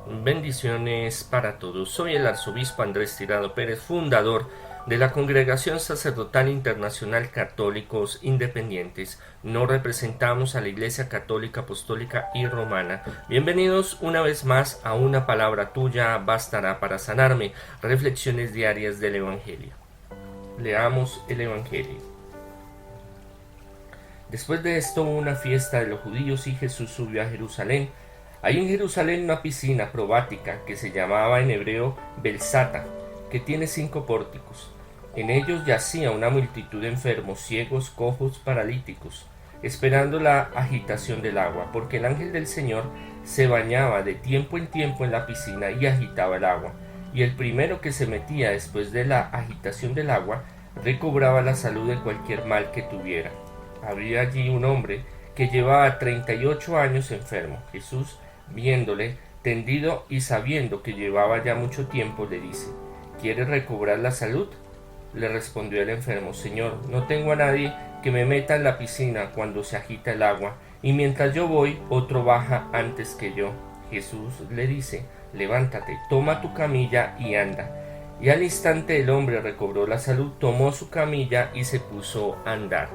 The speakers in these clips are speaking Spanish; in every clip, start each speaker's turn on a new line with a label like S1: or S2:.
S1: Bendiciones para todos. Soy el arzobispo Andrés Tirado Pérez, fundador de la Congregación Sacerdotal Internacional Católicos Independientes. No representamos a la Iglesia Católica Apostólica y Romana. Bienvenidos una vez más a Una Palabra Tuya Bastará para Sanarme. Reflexiones diarias del Evangelio. Leamos el Evangelio. Después de esto hubo una fiesta de los judíos y Jesús subió a Jerusalén. Hay en Jerusalén una piscina probática que se llamaba en hebreo Belsata, que tiene 5 pórticos. En ellos yacía una multitud de enfermos, ciegos, cojos, paralíticos, esperando la agitación del agua, porque el ángel del Señor se bañaba de tiempo en tiempo en la piscina y agitaba el agua. Y el primero que se metía después de la agitación del agua recobraba la salud de cualquier mal que tuviera. Había allí un hombre que llevaba 38 años enfermo. Jesús, viéndole tendido y sabiendo que llevaba ya mucho tiempo, le dice: ¿Quieres recobrar la salud? Le respondió el enfermo: Señor, no tengo a nadie que me meta en la piscina cuando se agita el agua, y mientras yo voy, otro baja antes que yo. Jesús le dice: levántate, toma tu camilla y anda. Y al instante el hombre recobró la salud, tomó su camilla y se puso a andar.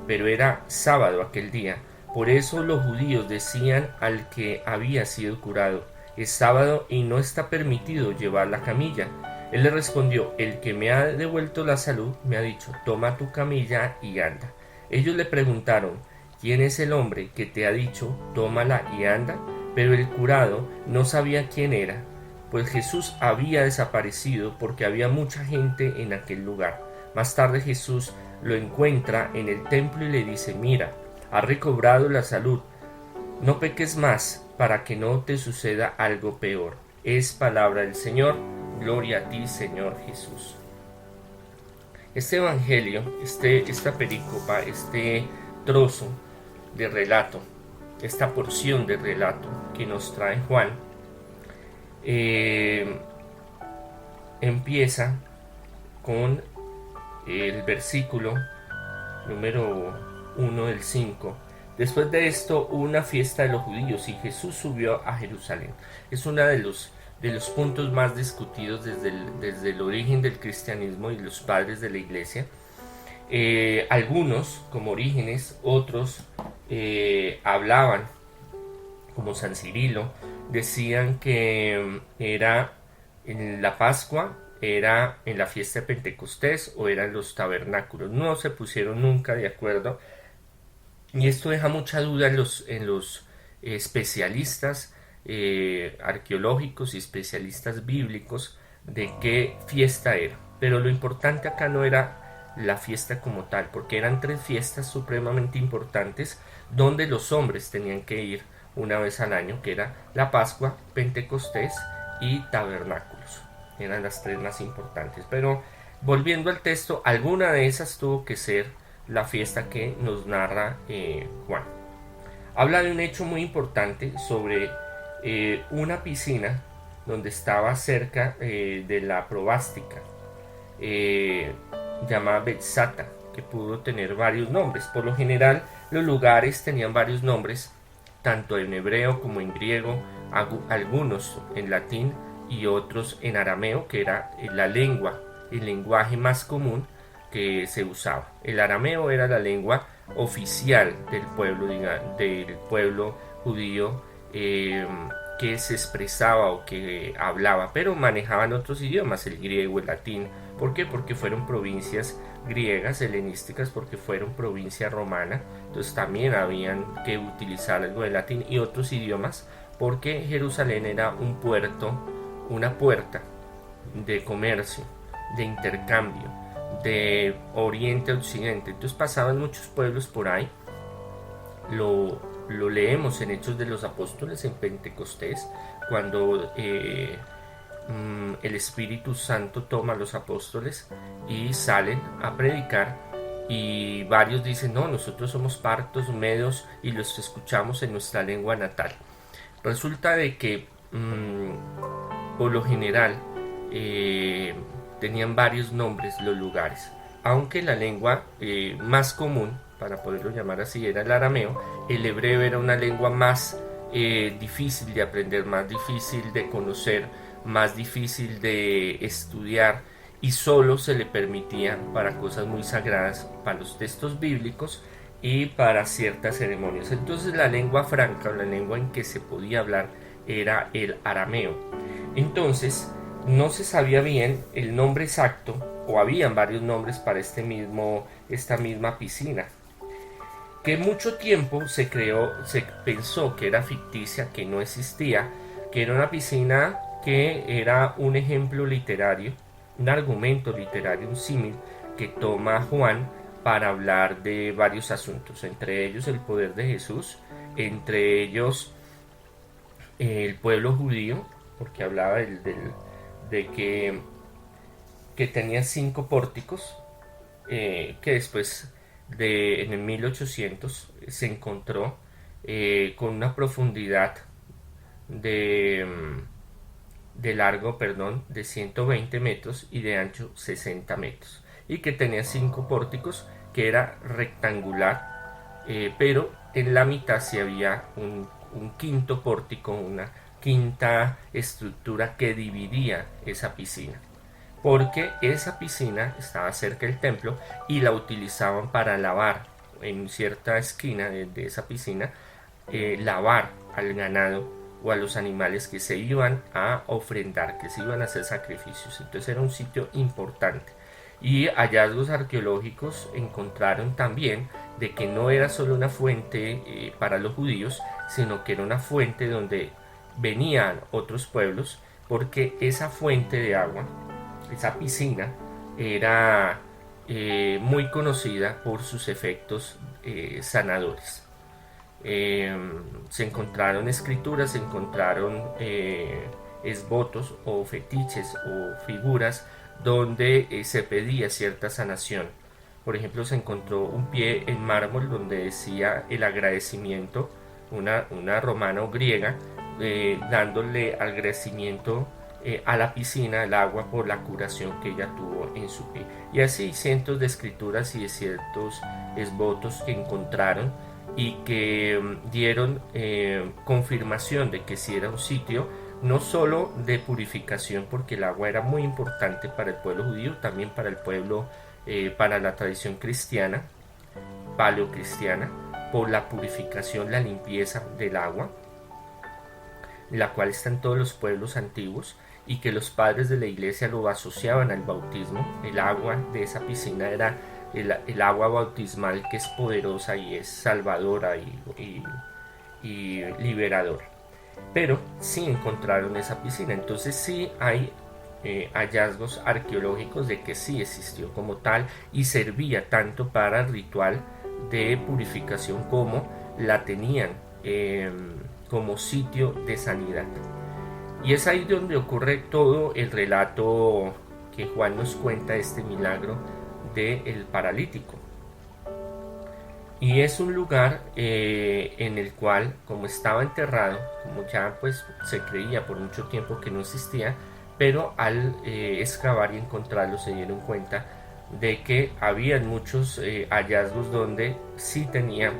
S1: Pero era sábado aquel día. Por eso los judíos decían al que había sido curado: es sábado y no está permitido llevar la camilla. Él le respondió: el que me ha devuelto la salud me ha dicho: toma tu camilla y anda. Ellos le preguntaron: ¿quién es el hombre que te ha dicho: tómala y anda? Pero el curado no sabía quién era, pues Jesús había desaparecido porque había mucha gente en aquel lugar. Más tarde Jesús lo encuentra en el templo y le dice: mira, has recobrado la salud, no peques más para que no te suceda algo peor. Es palabra del Señor. Gloria a ti, Señor Jesús. Este evangelio, esta perícopa, este trozo de relato, esta porción de relato que nos trae Juan, empieza con el versículo número 1 del 5. Después de esto hubo una fiesta de los judíos y Jesús subió a Jerusalén. Es uno de los puntos más discutidos desde el origen del cristianismo y los padres de la iglesia. Algunos, como Orígenes, otros hablaban, como San Cirilo, decían que era en la Pascua, era en la fiesta de Pentecostés o eran los tabernáculos. No se pusieron nunca de acuerdo, y esto deja mucha duda en los especialistas arqueológicos y especialistas bíblicos de qué fiesta era. Pero lo importante acá no era la fiesta como tal, porque eran 3 fiestas supremamente importantes donde los hombres tenían que ir una vez al año, que era la Pascua, Pentecostés y tabernáculos. Eran las 3 más importantes. Pero volviendo al texto, alguna de esas tuvo que ser la fiesta que nos narra Juan. Habla de un hecho muy importante sobre una piscina donde estaba cerca de la probástica, llamada Belsata, que pudo tener varios nombres. Por lo general los lugares tenían varios nombres, tanto en hebreo como en griego, algunos en latín y otros en arameo, que era la lengua, el lenguaje más común que se usaba. El arameo era la lengua oficial del pueblo judío, que se expresaba o que hablaba, pero manejaban otros idiomas, el griego, el latín. ¿Por qué? Porque fueron provincias griegas, helenísticas, porque fueron provincia romana, entonces también habían que utilizar algo de latín y otros idiomas, porque Jerusalén era un puerto, una puerta de comercio, de intercambio, de oriente a occidente. Entonces pasaban muchos pueblos por ahí. Lo leemos en Hechos de los Apóstoles, en Pentecostés, cuando el Espíritu Santo toma a los apóstoles y salen a predicar, y varios dicen: no, nosotros somos partos, medos, y los escuchamos en nuestra lengua natal. Resulta de que por lo general tenían varios nombres los lugares, aunque la lengua más común, para poderlo llamar así, era el arameo. El hebreo era una lengua más difícil de aprender, más difícil de conocer, más difícil de estudiar, y solo se le permitía para cosas muy sagradas, para los textos bíblicos y para ciertas ceremonias. Entonces la lengua franca, o la lengua en que se podía hablar, era el arameo. Entonces no se sabía bien el nombre exacto, o habían varios nombres para esta misma piscina, que mucho tiempo se pensó que era ficticia, que no existía, que era una piscina que era un ejemplo literario, un argumento literario, un símil que toma Juan para hablar de varios asuntos, entre ellos el poder de Jesús, entre ellos el pueblo judío, porque hablaba de que tenía 5 pórticos, que después en el 1800 se encontró con una profundidad de, de largo, perdón, de 120 metros y de ancho 60 metros, y que tenía 5 pórticos, que era rectangular, pero en la mitad sí había un quinto pórtico, una quinta estructura que dividía esa piscina, porque esa piscina estaba cerca del templo y la utilizaban para lavar en cierta esquina de esa piscina, lavar al ganado o a los animales que se iban a ofrendar, que se iban a hacer sacrificios. Entonces era un sitio importante. Y hallazgos arqueológicos encontraron también de que no era solo una fuente para los judíos, sino que era una fuente donde venían otros pueblos, porque esa fuente de agua, esa piscina, era muy conocida por sus efectos sanadores. Se encontraron escrituras, se encontraron esbotos o fetiches o figuras donde se pedía cierta sanación. Por ejemplo, se encontró un pie en mármol donde decía el agradecimiento, una romana o griega, dándole agradecimiento a la piscina, al agua, por la curación que ella tuvo en su pie. Y así cientos de escrituras y de ciertos esbotos que encontraron y que dieron confirmación de que sí era un sitio no solo de purificación, porque el agua era muy importante para el pueblo judío, también para el pueblo, para la tradición cristiana, paleocristiana, por la purificación, la limpieza del agua, la cual está en todos los pueblos antiguos, y que los padres de la iglesia lo asociaban al bautismo. El agua de esa piscina era el agua bautismal, que es poderosa y es salvadora y liberadora. Pero sí encontraron esa piscina, entonces sí hay hallazgos arqueológicos de que sí existió como tal y servía tanto para el ritual de purificación como la tenían como sitio de sanidad. Y es ahí donde ocurre todo el relato que Juan nos cuenta, este milagro del paralítico. Y es un lugar en el cual, como estaba enterrado, como ya pues se creía por mucho tiempo que no existía, pero al excavar y encontrarlo se dieron cuenta de que habían muchos hallazgos donde sí tenía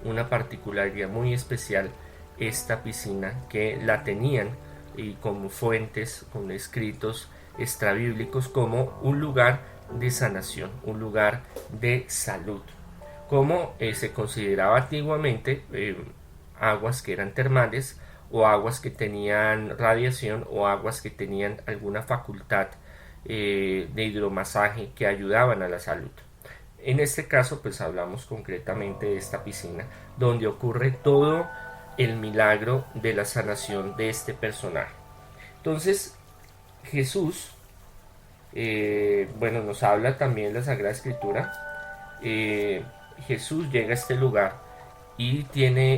S1: una particularidad muy especial esta piscina, que la tenían y como fuentes, con escritos extrabíblicos, como un lugar de sanación, un lugar de salud, como se consideraba antiguamente aguas que eran termales, o aguas que tenían radiación, o aguas que tenían alguna facultad de hidromasaje que ayudaban a la salud. En este caso pues hablamos concretamente de esta piscina donde ocurre todo el milagro de la sanación de este personaje. Entonces Jesús, bueno, nos habla también la Sagrada Escritura. Jesús llega a este lugar y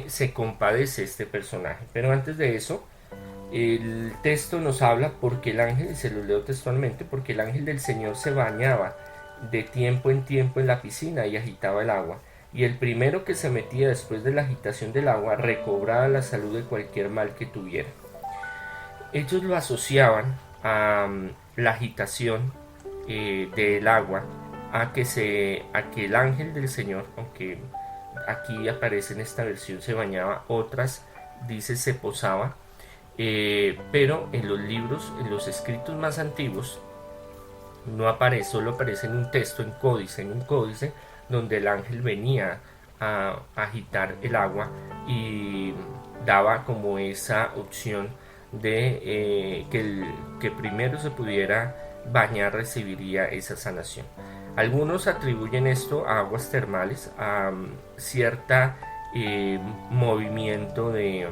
S1: se compadece este personaje. Pero antes de eso, el texto nos habla porque el ángel, se lo leo textualmente, porque el ángel del Señor se bañaba de tiempo en tiempo en la piscina y agitaba el agua. Y el primero que se metía después de la agitación del agua recobraba la salud de cualquier mal que tuviera. Ellos lo asociaban a la agitación del agua, a que el ángel del Señor, aunque aquí aparece en esta versión, se bañaba, otras dice se posaba, pero en los libros, en los escritos más antiguos, no aparece, solo aparece en un texto, en un códice, donde el ángel venía a agitar el agua y daba como esa opción de que primero se pudiera bañar recibiría esa sanación. Algunos atribuyen esto a aguas termales, a cierta movimiento de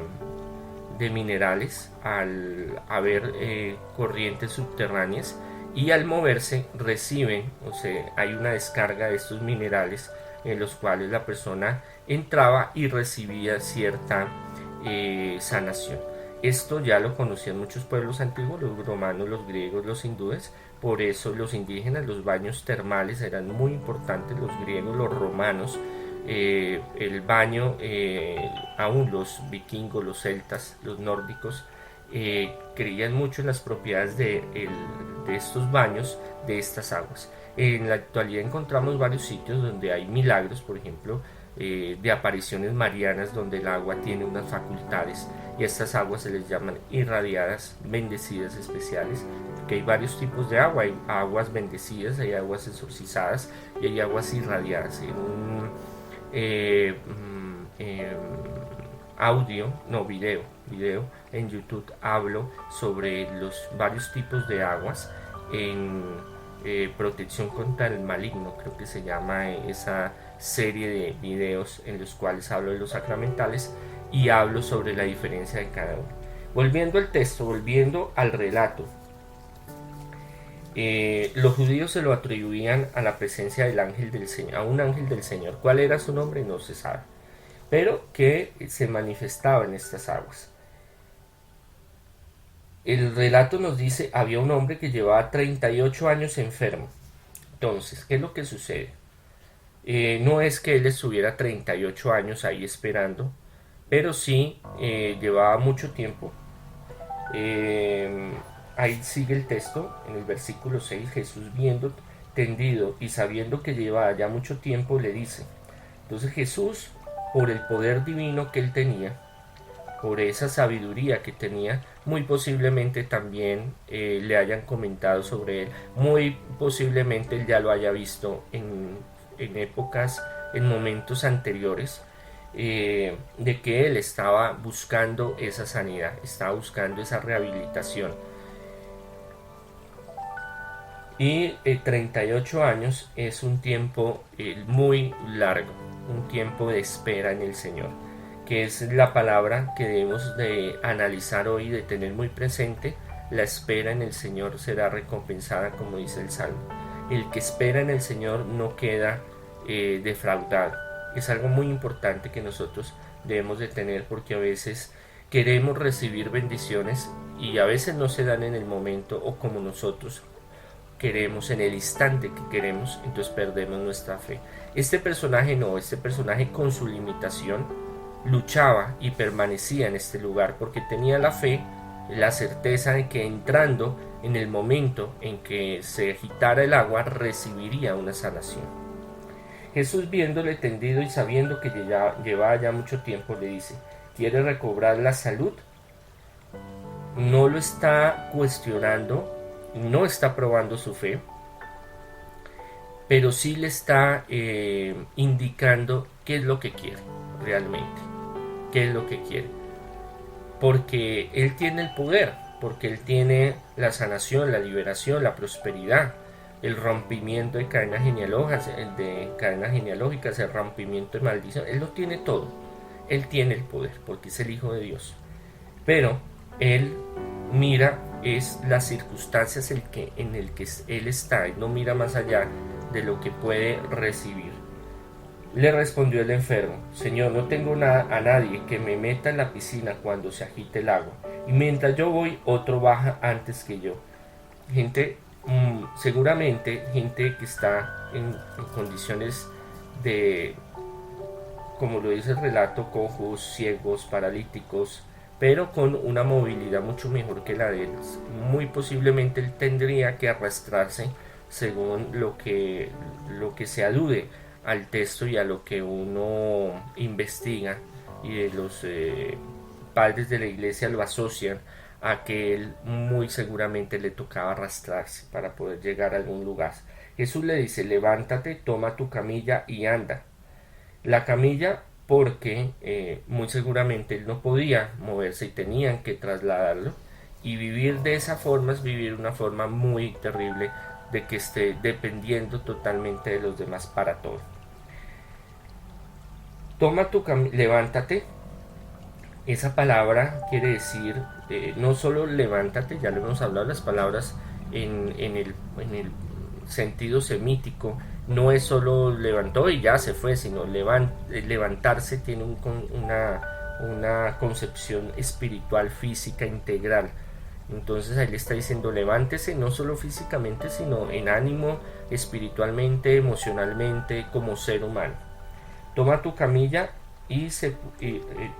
S1: minerales al haber corrientes subterráneas, y al moverse reciben, o sea, hay una descarga de estos minerales en los cuales la persona entraba y recibía cierta sanación. Esto ya lo conocían muchos pueblos antiguos, los romanos, los griegos, los hindúes. Por eso los indígenas, los baños termales eran muy importantes, los griegos, los romanos, el baño, aún los vikingos, los celtas, los nórdicos, creían mucho en las propiedades de estos baños, de estas aguas. En la actualidad encontramos varios sitios donde hay milagros, por ejemplo, de apariciones marianas, donde el agua tiene unas facultades y a estas aguas se les llaman irradiadas, bendecidas especiales, que hay varios tipos de agua, hay aguas bendecidas, hay aguas exorcizadas y hay aguas irradiadas. En un audio, no, video en YouTube hablo sobre los varios tipos de aguas en protección contra el maligno, creo que se llama esa serie de videos en los cuales hablo de los sacramentales y hablo sobre la diferencia de cada uno. Volviendo al texto, volviendo al relato, los judíos se lo atribuían a la presencia del ángel del Señor, a un ángel del Señor. ¿Cuál era su nombre? No se sabe, pero que se manifestaba en estas aguas. El relato nos dice, había un hombre que llevaba 38 años enfermo. Entonces, ¿qué es lo que sucede? No es que él estuviera 38 años ahí esperando, pero sí llevaba mucho tiempo. Ahí sigue el texto, en el versículo 6, Jesús viendo tendido y sabiendo que llevaba ya mucho tiempo, le dice. Entonces Jesús, por el poder divino que él tenía, por esa sabiduría que tenía, muy posiblemente también le hayan comentado sobre él, muy posiblemente él ya lo haya visto en épocas, en momentos anteriores, de que él estaba buscando esa sanidad, estaba buscando esa rehabilitación. Y 38 años es un tiempo muy largo, un tiempo de espera en el Señor, que es la palabra que debemos de analizar hoy, de tener muy presente. La espera en el Señor será recompensada, como dice el Salmo. El que espera en el Señor no queda defraudado. Es algo muy importante que nosotros debemos de tener, porque a veces queremos recibir bendiciones y a veces no se dan en el momento o como nosotros queremos, en el instante que queremos, entonces perdemos nuestra fe. Este personaje no, este personaje con su limitación luchaba y permanecía en este lugar porque tenía la fe, la certeza de que entrando en el momento en que se agitara el agua recibiría una sanación. Jesús, viéndole tendido y sabiendo que llevaba ya mucho tiempo, le dice, ¿quiere recobrar la salud? No lo está cuestionando, no está probando su fe, pero sí le está indicando qué es lo que quiere realmente, qué es lo que quiere, porque él tiene el poder, porque él tiene la sanación, la liberación, la prosperidad, el rompimiento de cadenas genealógicas, el rompimiento de maldición. Él lo tiene todo, él tiene el poder porque es el Hijo de Dios, pero él mira es las circunstancias en el que él está, y no mira más allá de lo que puede recibir. Le respondió el enfermo, Señor, no tengo a nadie que me meta en la piscina cuando se agite el agua, y mientras yo voy, otro baja antes que yo. Gente, seguramente gente que está en condiciones de, como lo dice el relato, cojos, ciegos, paralíticos, pero con una movilidad mucho mejor que la de él. Muy posiblemente él tendría que arrastrarse, según lo que se alude al texto y a lo que uno investiga, y de los padres de la iglesia lo asocian a que él muy seguramente le tocaba arrastrarse para poder llegar a algún lugar. Jesús le dice, levántate, toma tu camilla y anda. La camilla porque muy seguramente él no podía moverse y tenían que trasladarlo, y vivir de esa forma es vivir una forma muy terrible de que esté dependiendo totalmente de los demás para todo. Toma tu camilla, levántate. Esa palabra quiere decir no solo levántate, ya lo hemos hablado, las palabras en el sentido semítico no es solo levantó y ya se fue, sino levantarse tiene una concepción espiritual, física, integral. Entonces ahí le está diciendo levántese no solo físicamente, sino en ánimo, espiritualmente, emocionalmente, como ser humano. Toma tu camilla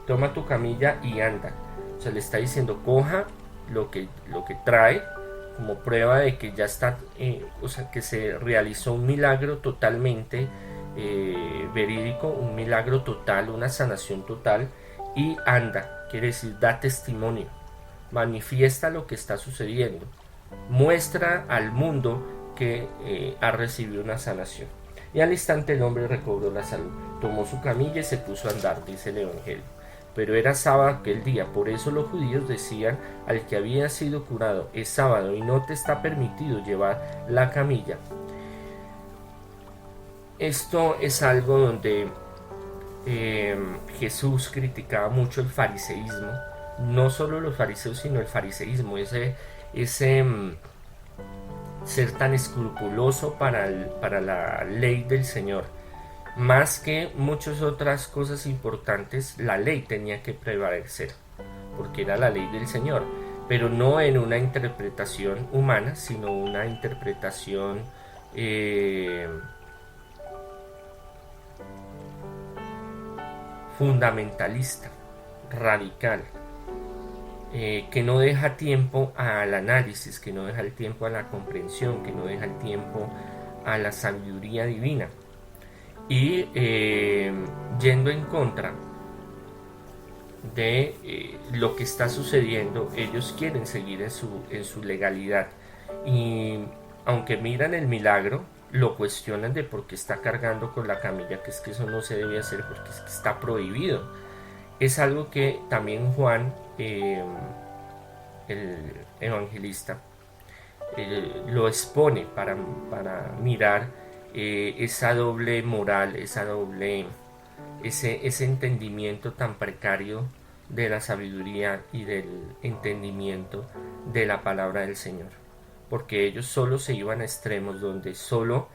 S1: toma tu camilla y anda. O sea, le está diciendo coja lo que trae como prueba de que ya está, o sea, que se realizó un milagro totalmente verídico, un milagro total, una sanación total, y anda, quiere decir da testimonio, manifiesta lo que está sucediendo, muestra al mundo que ha recibido una sanación. Y al instante el hombre recobró la salud, tomó su camilla y se puso a andar, dice el Evangelio. Pero era sábado aquel día, por eso los judíos decían al que había sido curado, es sábado y no te está permitido llevar la camilla. Esto es algo donde Jesús criticaba mucho el fariseísmo, no solo los fariseos, sino el fariseísmo, ese ser tan escrupuloso para la ley del Señor. Más que muchas otras cosas importantes, la ley tenía que prevalecer, porque era la ley del Señor, pero no en una interpretación humana, sino una interpretación fundamentalista, radical, que no deja tiempo al análisis, que no deja el tiempo a la comprensión, que no deja el tiempo a la sabiduría divina. Y yendo en contra de lo que está sucediendo, ellos quieren seguir en su legalidad, y aunque miran el milagro, lo cuestionan de por qué está cargando con la camilla, que es que eso no se debe hacer porque es que está prohibido. Es algo que también Juan, el evangelista, lo expone para mirar esa doble moral, ese entendimiento tan precario de la sabiduría y del entendimiento de la palabra del Señor, porque ellos solo se iban a extremos donde solo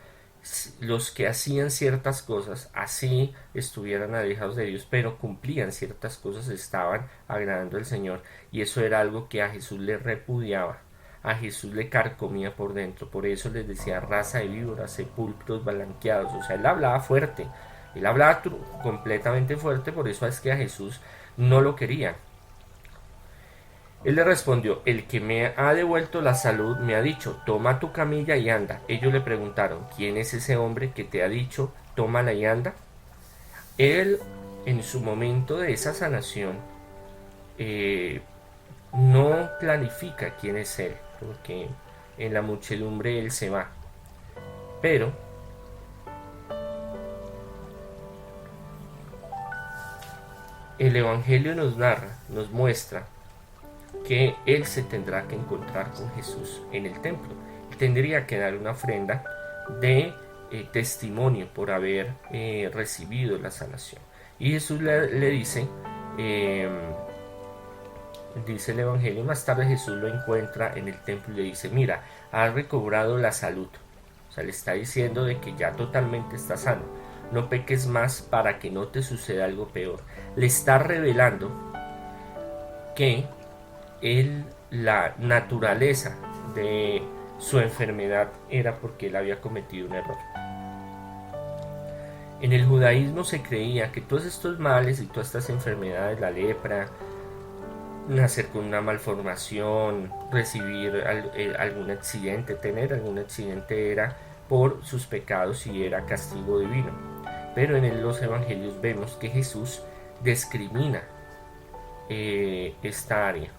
S1: los que hacían ciertas cosas, así estuvieran alejados de Dios, pero cumplían ciertas cosas, estaban agradando al Señor, y eso era algo que a Jesús le repudiaba, a Jesús le carcomía por dentro. Por eso les decía raza de víboras, sepulcros blanqueados. O sea, él hablaba fuerte, él hablaba completamente fuerte. Por eso es que a Jesús no lo querían. Él le respondió, el que me ha devuelto la salud me ha dicho, toma tu camilla y anda. Ellos le preguntaron, ¿quién es ese hombre que te ha dicho, tómala y anda? Él, en su momento de esa sanación, no clarifica quién es él, porque en la muchedumbre él se va. Pero el Evangelio nos narra, nos muestra que él se tendrá que encontrar con Jesús en el templo. Tendría que dar una ofrenda de testimonio por haber recibido la sanación. Y Jesús le dice, dice el Evangelio, más tarde Jesús lo encuentra en el templo y le dice, mira, has recobrado la salud. O sea, le está diciendo de que ya totalmente está sano. No peques más para que no te suceda algo peor. Le está revelando que la naturaleza de su enfermedad era porque él había cometido un error. En el judaísmo se creía que todos estos males y todas estas enfermedades, la lepra, nacer con una malformación, recibir algún accidente, tener algún accidente, era por sus pecados y era castigo divino. Pero en los evangelios vemos que Jesús discrimina esta área.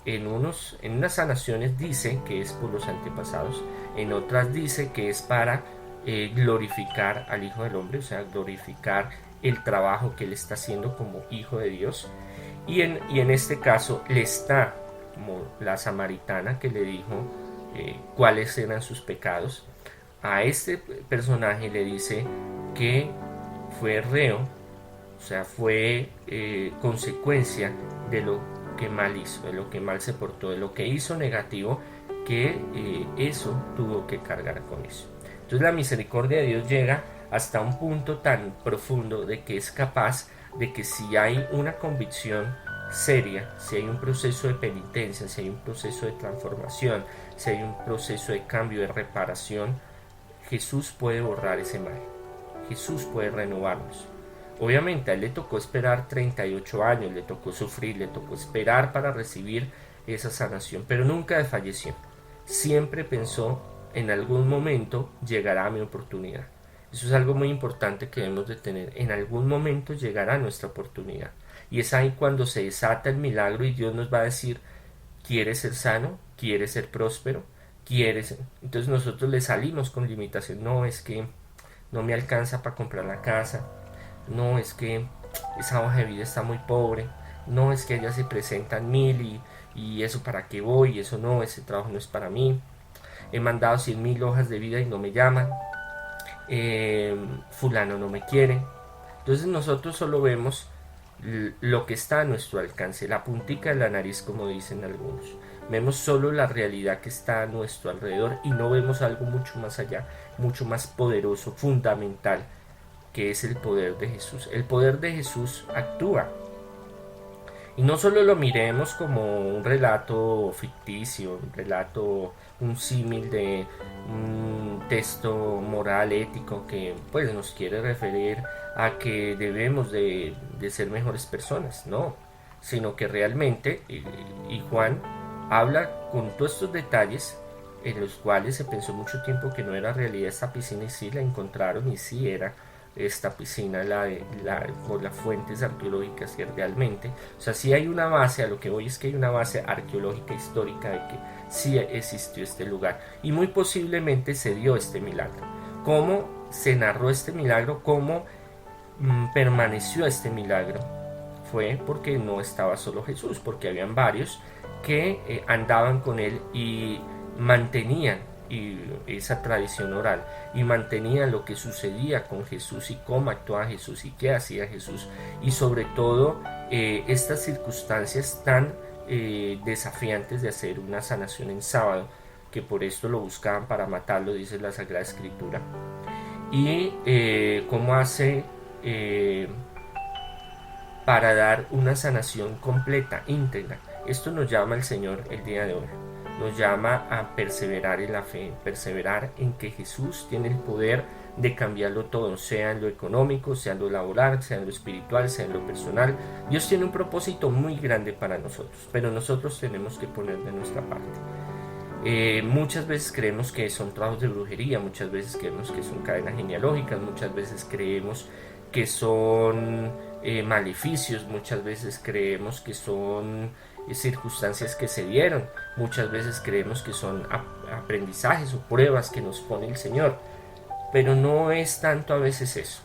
S1: En unas sanaciones dice que es por los antepasados, en otras dice que es para glorificar al Hijo del Hombre, o sea, glorificar el trabajo que él está haciendo como Hijo de Dios. Y en este caso le está, como la samaritana que le dijo cuáles eran sus pecados, a este personaje le dice que fue reo, o sea, fue consecuencia de lo que mal hizo, de lo que mal se portó, de lo que hizo negativo, que eso tuvo que cargar con eso. Entonces la misericordia de Dios llega hasta un punto tan profundo de que es capaz de que si hay una convicción seria, si hay un proceso de penitencia, si hay un proceso de transformación, si hay un proceso de cambio, de reparación, Jesús puede borrar ese mal. Jesús puede renovarnos. Obviamente a él le tocó esperar 38 años, le tocó sufrir, le tocó esperar para recibir esa sanación, pero nunca desfalleció. Siempre pensó, en algún momento llegará mi oportunidad. Eso es algo muy importante que debemos de tener. En algún momento llegará nuestra oportunidad. Y es ahí cuando se desata el milagro y Dios nos va a decir, ¿quieres ser sano? ¿Quieres ser próspero? ¿Quieres? Entonces nosotros le salimos con limitación. No, es que no me alcanza para comprar la casa. No, es que esa hoja de vida está muy pobre. No, es que allá se presentan 1000 y eso para qué voy, eso no, ese trabajo no es para mí. He mandado 100.000 hojas de vida y no me llaman. Fulano no me quiere. Entonces nosotros solo vemos lo que está a nuestro alcance, la puntica de la nariz, como dicen algunos. Vemos solo la realidad que está a nuestro alrededor y no vemos algo mucho más allá, mucho más poderoso, fundamental, que es el poder de Jesús. El poder de Jesús actúa. Y no solo lo miremos como un relato ficticio, un relato, un símil de un texto moral, ético, que pues nos quiere referir a que debemos de ser mejores personas, no, sino que realmente, y Juan habla con todos estos detalles en los cuales se pensó mucho tiempo que no era realidad esta piscina y sí la encontraron y sí era esta piscina por las fuentes arqueológicas que realmente, o sea, sí hay una base, a lo que voy es que hay una base arqueológica histórica de que sí existió este lugar y muy posiblemente se dio este milagro. ¿Cómo se narró este milagro? ¿Cómo permaneció este milagro? Fue porque no estaba solo Jesús, porque habían varios que andaban con él y mantenían esa tradición oral y mantenían lo que sucedía con Jesús y cómo actuaba Jesús y qué hacía Jesús y sobre todo estas circunstancias tan desafiantes de hacer una sanación en sábado, que por esto lo buscaban para matarlo, dice la Sagrada Escritura, y cómo hace para dar una sanación completa, íntegra. Esto nos llama el Señor el día de hoy. Nos llama a perseverar en la fe, perseverar en que Jesús tiene el poder de cambiarlo todo, sea en lo económico, sea en lo laboral, sea en lo espiritual, sea en lo personal. Dios tiene un propósito muy grande para nosotros, pero nosotros tenemos que poner de nuestra parte. Muchas veces creemos que son trabajos de brujería, muchas veces creemos que son cadenas genealógicas, muchas veces creemos que son maleficios, muchas veces creemos que son circunstancias que se dieron, muchas veces creemos que son aprendizajes o pruebas que nos pone el Señor, pero no es tanto a veces eso.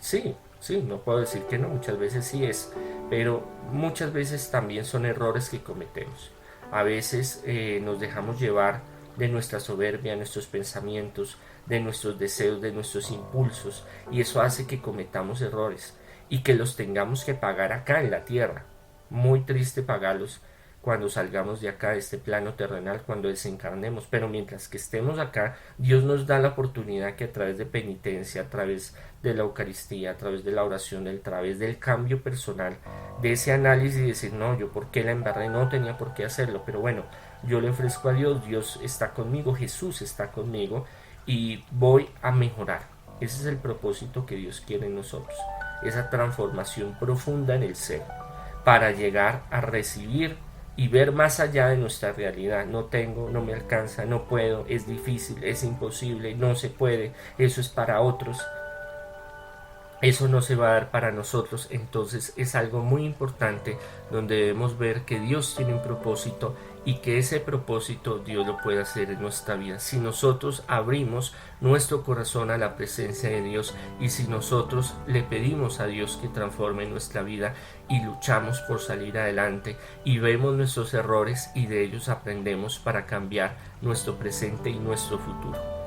S1: Sí, no puedo decir que no, muchas veces sí es, pero muchas veces también son errores que cometemos. A veces nos dejamos llevar de nuestra soberbia, de nuestros pensamientos, de nuestros deseos, de nuestros impulsos, y eso hace que cometamos errores y que los tengamos que pagar acá en la tierra. Muy triste pagarlos cuando salgamos de acá, de este plano terrenal, cuando desencarnemos, pero mientras que estemos acá, Dios nos da la oportunidad que a través de penitencia, a través de la Eucaristía, a través de la oración, a través del cambio personal, de ese análisis y decir, no, yo por qué la embarré, no tenía por qué hacerlo, pero bueno, yo le ofrezco a Dios, Dios está conmigo, Jesús está conmigo y voy a mejorar. Ese es el propósito que Dios quiere en nosotros, esa transformación profunda en el ser, para llegar a recibir y ver más allá de nuestra realidad. No tengo, no me alcanza, no puedo, es difícil, es imposible, no se puede, eso es para otros. eso no se va a dar para nosotros. Entonces es algo muy importante donde debemos ver que Dios tiene un propósito y que ese propósito Dios lo puede hacer en nuestra vida. Si nosotros abrimos nuestro corazón a la presencia de Dios y si nosotros le pedimos a Dios que transforme nuestra vida y luchamos por salir adelante y vemos nuestros errores y de ellos aprendemos para cambiar nuestro presente y nuestro futuro.